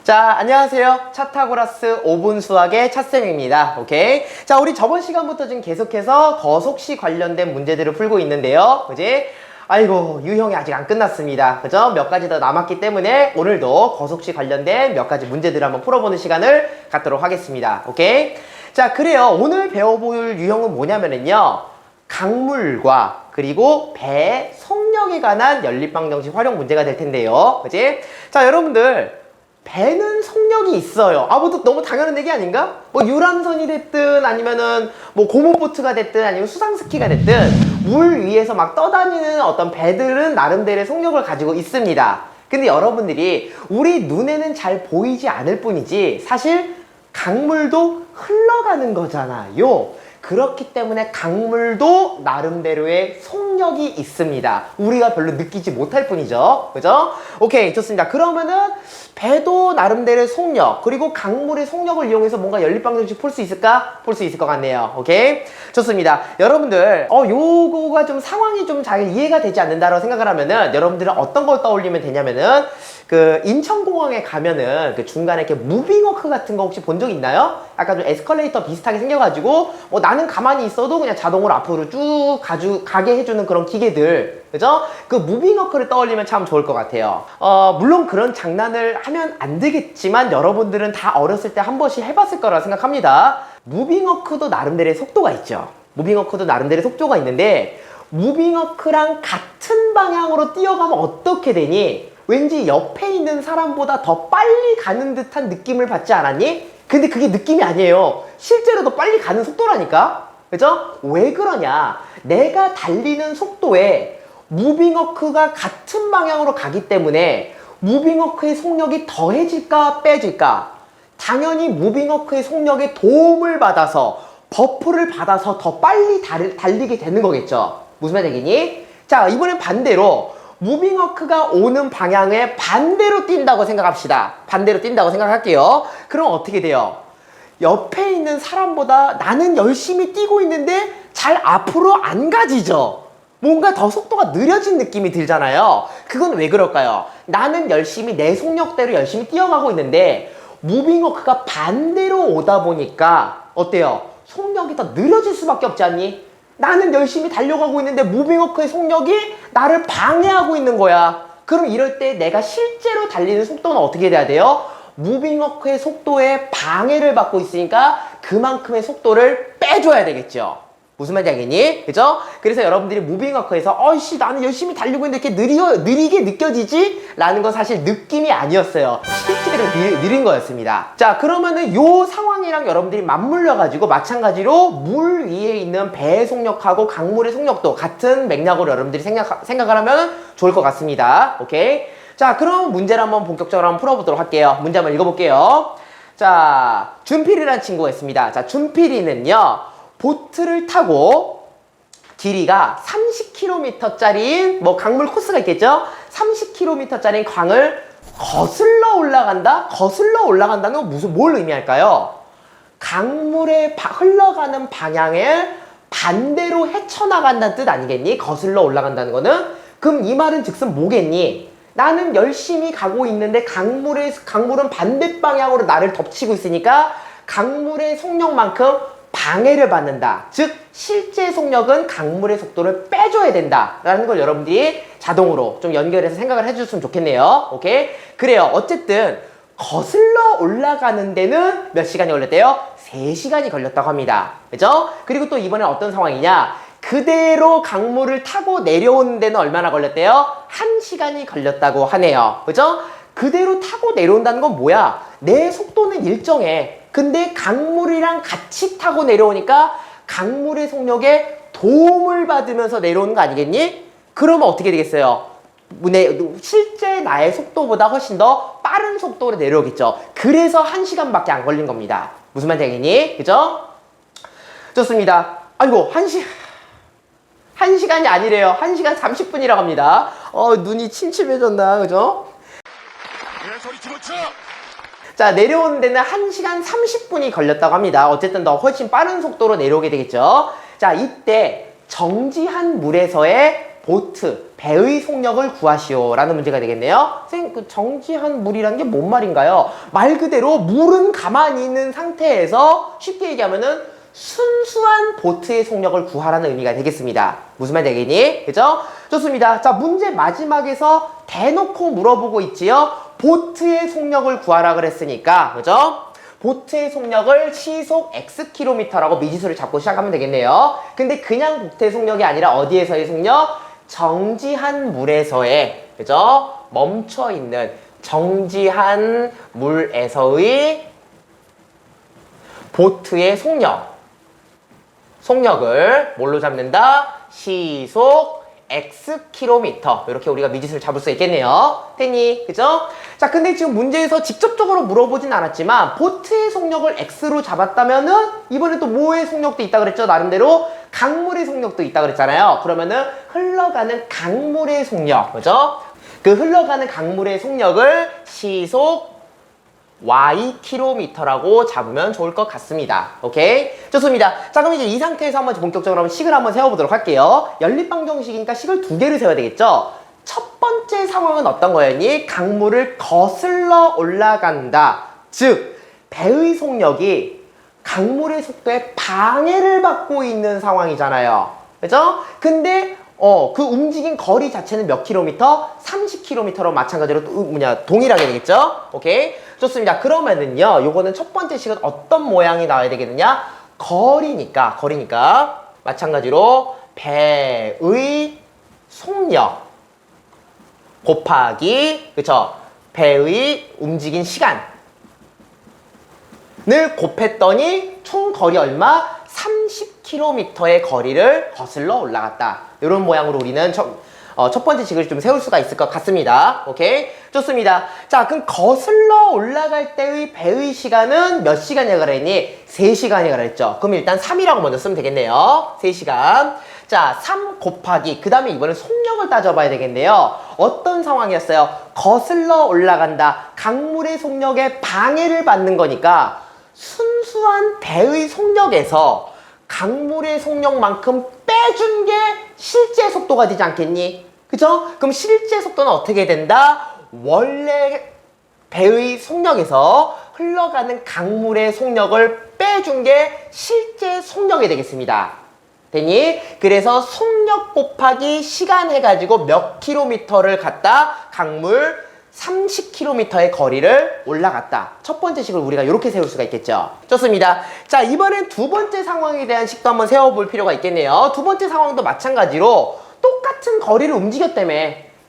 자, 안녕하세요. 차타고라스 5분 수학의 차쌤입니다. 오케이. 자, 우리 저번 시간부터 지금 계속해서 거속시 관련된 문제들을 풀고 있는데요. 그지? 아이고, 유형이 아직 안 끝났습니다. 그죠? 몇 가지 더 남았기 때문에 오늘도 거속시 관련된 몇 가지 문제들을 한번 풀어보는 시간을 갖도록 하겠습니다. 오케이. 자, 그래요. 오늘 배워볼 유형은 뭐냐면은요. 강물과 그리고 배 속력에 관한 연립방정식 활용 문제가 될 텐데요. 그지? 자, 여러분들. 배는 속력이 있어요. 뭐 너무 당연한 얘기 아닌가? 뭐 유람선이 됐든 아니면은 뭐 고무보트가 됐든 아니면 수상스키가 됐든 물 위에서 막 떠다니는 어떤 배들은 나름대로의 속력을 가지고 있습니다. 근데 여러분들이 우리 눈에는 잘 보이지 않을 뿐이지 사실 강물도 흘러가는 거잖아요. 그렇기 때문에 강물도 나름대로의 속력이 있습니다. 우리가 별로 느끼지 못할 뿐이죠. 그죠? 오케이, 좋습니다. 그러면은 배도 나름대로의 속력, 그리고 강물의 속력을 이용해서 뭔가 연립방정식 풀 수 있을까? 풀 수 있을 것 같네요. 오케이? 좋습니다. 여러분들, 요거가 좀 상황이 좀 잘 이해가 되지 않는다라고 생각을 하면은 여러분들은 어떤 걸 떠올리면 되냐면은 그 인천공항에 가면은 그 중간에 이렇게 무빙워크 같은 거 혹시 본 적 있나요? 약간 좀 에스컬레이터 비슷하게 생겨가지고 나는 가만히 있어도 그냥 자동으로 앞으로 쭉 가게 해주는 그런 기계들, 그죠? 그 무빙워크를 떠올리면 참 좋을 것 같아요. 물론 그런 장난을 하면 안 되겠지만 여러분들은 다 어렸을 때 한 번씩 해봤을 거라 생각합니다. 무빙워크도 나름대로의 속도가 있죠. 무빙워크도 나름대로의 속도가 있는데 무빙워크랑 같은 방향으로 뛰어가면 어떻게 되니? 왠지 옆에 있는 사람보다 더 빨리 가는 듯한 느낌을 받지 않았니? 근데 그게 느낌이 아니에요. 실제로 더 빨리 가는 속도라니까? 그죠? 왜 그러냐? 내가 달리는 속도에 무빙워크가 같은 방향으로 가기 때문에 무빙워크의 속력이 더해질까 빼질까? 당연히 무빙워크의 속력에 도움을 받아서 버프를 받아서 더 빨리 달리게 되는 거겠죠. 무슨 말 되겠니? 자, 이번엔 반대로 무빙워크가 오는 방향에 반대로 뛴다고 생각합시다. 반대로 뛴다고 생각할게요. 그럼 어떻게 돼요? 옆에 있는 사람보다 나는 열심히 뛰고 있는데 잘 앞으로 안 가지죠. 뭔가 더 속도가 느려진 느낌이 들잖아요. 그건 왜 그럴까요? 나는 열심히 내 속력대로 열심히 뛰어가고 있는데 무빙워크가 반대로 오다 보니까 어때요? 속력이 더 느려질 수밖에 없지 않니? 나는 열심히 달려가고 있는데 무빙워크의 속력이 나를 방해하고 있는 거야. 그럼 이럴 때 내가 실제로 달리는 속도는 어떻게 돼야 돼요? 무빙워크의 속도에 방해를 받고 있으니까 그만큼의 속도를 빼줘야 되겠죠. 무슨 말인지 알겠니? 그죠? 그래서 여러분들이 무빙워크에서 나는 열심히 달리고 있는데 이렇게 느리게 느껴지지? 라는 건 사실 느낌이 아니었어요. 실제로 느린 거였습니다. 자, 그러면은 요 상황이랑 여러분들이 맞물려가지고 마찬가지로 물 위에 있는 배의 속력하고 강물의 속력도 같은 맥락으로 여러분들이 생각을 하면 좋을 것 같습니다. 오케이? 자, 그럼 문제를 한번 본격적으로 한번 풀어보도록 할게요. 문제 한번 읽어볼게요. 자, 준필이라는 친구가 있습니다. 자, 준필이는요. 보트를 타고 길이가 30km짜리인 강물 코스가 있겠죠? 30km짜리인 강을 거슬러 올라간다? 거슬러 올라간다는 건 뭘 의미할까요? 강물의 흘러가는 방향을 반대로 헤쳐나간다는 뜻 아니겠니? 거슬러 올라간다는 거는? 그럼 이 말은 즉슨 뭐겠니? 나는 열심히 가고 있는데 강물은 반대 방향으로 나를 덮치고 있으니까 강물의 속력만큼 방해를 받는다. 즉 실제 속력은 강물의 속도를 빼줘야 된다라는 걸 여러분들이 자동으로 좀 연결해서 생각을 해줬으면 좋겠네요. 오케이? 그래요. 어쨌든 거슬러 올라가는 데는 몇 시간이 걸렸대요? 3시간이 걸렸다고 합니다. 그죠? 그리고 또 이번엔 어떤 상황이냐? 그대로 강물을 타고 내려오는 데는 얼마나 걸렸대요? 1시간이 걸렸다고 하네요. 그죠? 그대로 타고 내려온다는 건 뭐야? 내 속도는 일정해. 근데 강물이랑 같이 타고 내려오니까 강물의 속력에 도움을 받으면서 내려오는 거 아니겠니? 그러면 어떻게 되겠어요? 실제 나의 속도보다 훨씬 더 빠른 속도로 내려오겠죠. 그래서 1시간밖에 안 걸린 겁니다. 무슨 말인지 알겠니? 그죠? 좋습니다. 아이고, 1시간이 아니래요. 1시간 30분이라고 합니다. 눈이 침침해졌나, 그죠? 소리 집어쳐! 자, 내려오는 데는 1시간 30분이 걸렸다고 합니다. 어쨌든 더 훨씬 빠른 속도로 내려오게 되겠죠. 자, 이때 정지한 물에서의 보트, 배의 속력을 구하시오 라는 문제가 되겠네요. 선생님, 그 정지한 물이라는 게 뭔 말인가요? 말 그대로 물은 가만히 있는 상태에서 쉽게 얘기하면은 순수한 보트의 속력을 구하라는 의미가 되겠습니다. 무슨 말 되겠니? 그죠? 좋습니다. 자, 문제 마지막에서 대놓고 물어보고 있지요. 보트의 속력을 구하라 그랬으니까, 그죠? 보트의 속력을 시속 Xkm라고 미지수를 잡고 시작하면 되겠네요. 근데 그냥 보트의 속력이 아니라 어디에서의 속력? 정지한 물에서의, 그죠? 멈춰있는 정지한 물에서의 보트의 속력을 뭘로 잡는다? 시속 Xkm. 이렇게 우리가 미지수를 잡을 수 있겠네요. 됐니? 그죠? 자, 근데 지금 문제에서 직접적으로 물어보진 않았지만 보트의 속력을 X로 잡았다면은 이번에 또 뭐의 속력도 있다 그랬죠? 나름대로 강물의 속력도 있다 그랬잖아요. 그러면은 흘러가는 강물의 속력, 그죠? 그 흘러가는 강물의 속력을 시속 Ykm라고 잡으면 좋을 것 같습니다. 오케이? 좋습니다. 자, 그럼 이제 이 상태에서 한번 본격적으로 한번 식을 한번 세워보도록 할게요. 연립방정식이니까 식을 두 개를 세워야 되겠죠? 첫 번째 상황은 어떤 거였니? 강물을 거슬러 올라간다. 즉, 배의 속력이 강물의 속도에 방해를 받고 있는 상황이잖아요. 그죠? 근데 그 움직인 거리 자체는 몇 킬로미터? 30km로 마찬가지로 동일하게 되겠죠? 오케이? 좋습니다. 그러면은요, 요거는 첫 번째 식은 어떤 모양이 나와야 되겠느냐? 거리니까 마찬가지로 배의 속력 곱하기, 그쵸? 배의 움직인 시간을 곱했더니 총 거리 얼마? 30km의 거리를 거슬러 올라갔다. 이런 모양으로 우리는 첫 번째 식을 좀 세울 수가 있을 것 같습니다. 오케이? 좋습니다. 자, 그럼 거슬러 올라갈 때의 배의 시간은 몇 시간이라고 그랬니? 3시간이라고 그랬죠. 그럼 일단 3이라고 먼저 쓰면 되겠네요. 3시간. 자, 3 곱하기, 그 다음에 이번엔 속력을 따져봐야 되겠네요. 어떤 상황이었어요? 거슬러 올라간다. 강물의 속력에 방해를 받는 거니까 순수한 배의 속력에서 강물의 속력만큼 빼준 게 실제 속도가 되지 않겠니? 그죠? 그럼 실제 속도는 어떻게 된다? 원래 배의 속력에서 흘러가는 강물의 속력을 빼준 게 실제 속력이 되겠습니다. 됐니? 그래서 속력 곱하기 시간 해가지고 몇 킬로미터를 갔다? 강물 30km의 거리를 올라갔다. 첫 번째 식을 우리가 이렇게 세울 수가 있겠죠. 좋습니다. 자, 이번엔 두 번째 상황에 대한 식도 한번 세워볼 필요가 있겠네요. 두 번째 상황도 마찬가지로 똑같은 거리를 움직였다며.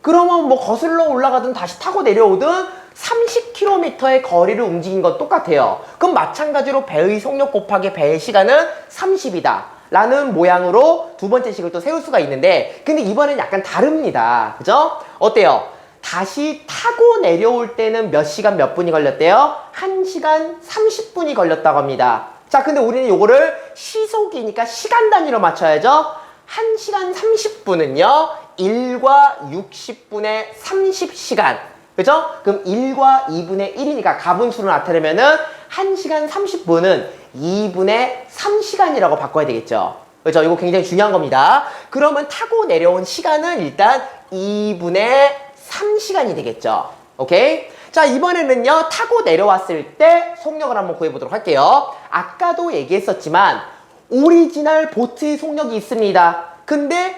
그러면 뭐 거슬러 올라가든 다시 타고 내려오든 30km의 거리를 움직인 건 똑같아요. 그럼 마찬가지로 배의 속력 곱하기 배의 시간은 30이다. 라는 모양으로 두 번째 식을 또 세울 수가 있는데, 근데 이번엔 약간 다릅니다. 그죠? 어때요? 다시 타고 내려올 때는 몇 시간 몇 분이 걸렸대요? 1시간 30분이 걸렸다고 합니다. 자, 근데 우리는 요거를 시속이니까 시간 단위로 맞춰야죠. 1시간 30분은요 1과 60분의 30시간, 그죠? 그럼 1과 2분의 1이니까 가분수로 나타내면은 1시간 30분은 2분의 3시간이라고 바꿔야 되겠죠. 그죠? 이거 굉장히 중요한 겁니다. 그러면 타고 내려온 시간은 일단 2분의 3시간이 되겠죠. 오케이? 자, 이번에는요, 타고 내려왔을 때 속력을 한번 구해보도록 할게요. 아까도 얘기했었지만, 오리지널 보트의 속력이 있습니다. 근데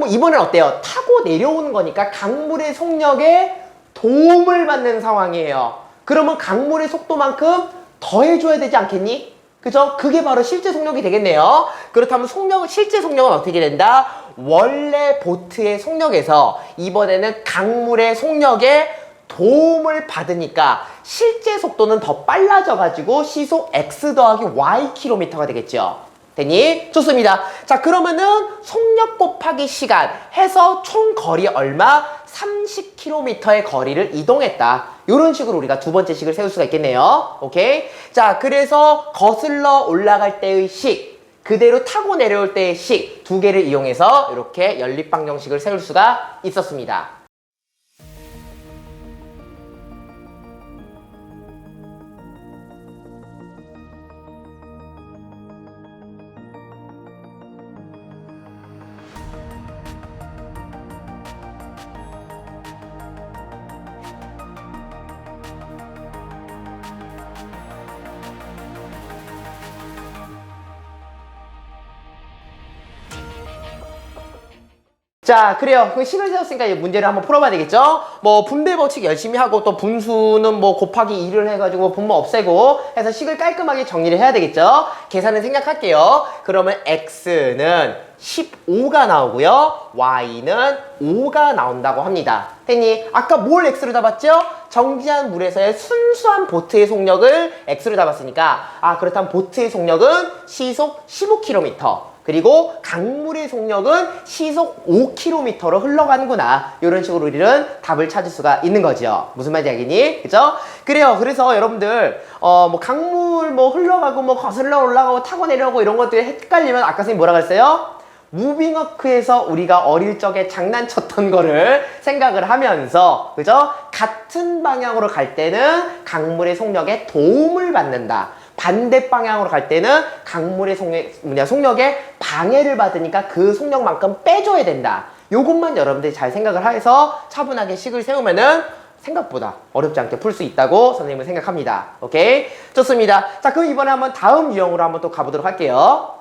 이번엔 어때요? 타고 내려오는 거니까 강물의 속력에 도움을 받는 상황이에요. 그러면 강물의 속도만큼 더해줘야 되지 않겠니? 그죠? 그게 바로 실제 속력이 되겠네요. 그렇다면 실제 속력은 어떻게 된다? 원래 보트의 속력에서 이번에는 강물의 속력에 도움을 받으니까 실제 속도는 더 빨라져가지고 시속 X 더하기 Ykm가 되겠죠. 됐니? 좋습니다. 자, 그러면은 속력 곱하기 시간 해서 총 거리 얼마? 30km의 거리를 이동했다. 이런 식으로 우리가 두 번째 식을 세울 수가 있겠네요. 오케이? 자, 그래서 거슬러 올라갈 때의 식, 그대로 타고 내려올 때의 식 두 개를 이용해서 이렇게 연립방정식을 세울 수가 있었습니다. 자, 그래요. 그 식을 세웠으니까 이 문제를 한번 풀어봐야 되겠죠? 뭐, 분배 법칙 열심히 하고, 또 분수는 뭐, 곱하기 2를 해가지고, 분모 없애고, 해서 식을 깔끔하게 정리를 해야 되겠죠? 계산은 생략할게요. 그러면 x는 15가 나오고요. y는 5가 나온다고 합니다. 선생님, 아까 뭘 x로 잡았죠? 정지한 물에서의 순수한 보트의 속력을 x로 잡았으니까, 아, 그렇다면 보트의 속력은 시속 15km. 그리고 강물의 속력은 시속 5km로 흘러가는구나. 이런 식으로 우리는 답을 찾을 수가 있는 거죠. 무슨 말인지 알겠니? 그죠? 그래요. 그래서 여러분들, 뭐 강물 뭐 흘러가고 뭐 거슬러 올라가고 타고 내려오고 이런 것들이 헷갈리면 아까 선생님 뭐라 그랬어요? 무빙워크에서 우리가 어릴 적에 장난쳤던 거를 생각을 하면서, 그죠? 같은 방향으로 갈 때는 강물의 속력에 도움을 받는다. 반대 방향으로 갈 때는 강물의 속력에 방해를 받으니까 그 속력만큼 빼줘야 된다. 요것만 여러분들이 잘 생각을 해서 차분하게 식을 세우면은 생각보다 어렵지 않게 풀 수 있다고 선생님은 생각합니다. 오케이? 좋습니다. 자, 그럼 이번에 한번 다음 유형으로 한번 또 가보도록 할게요.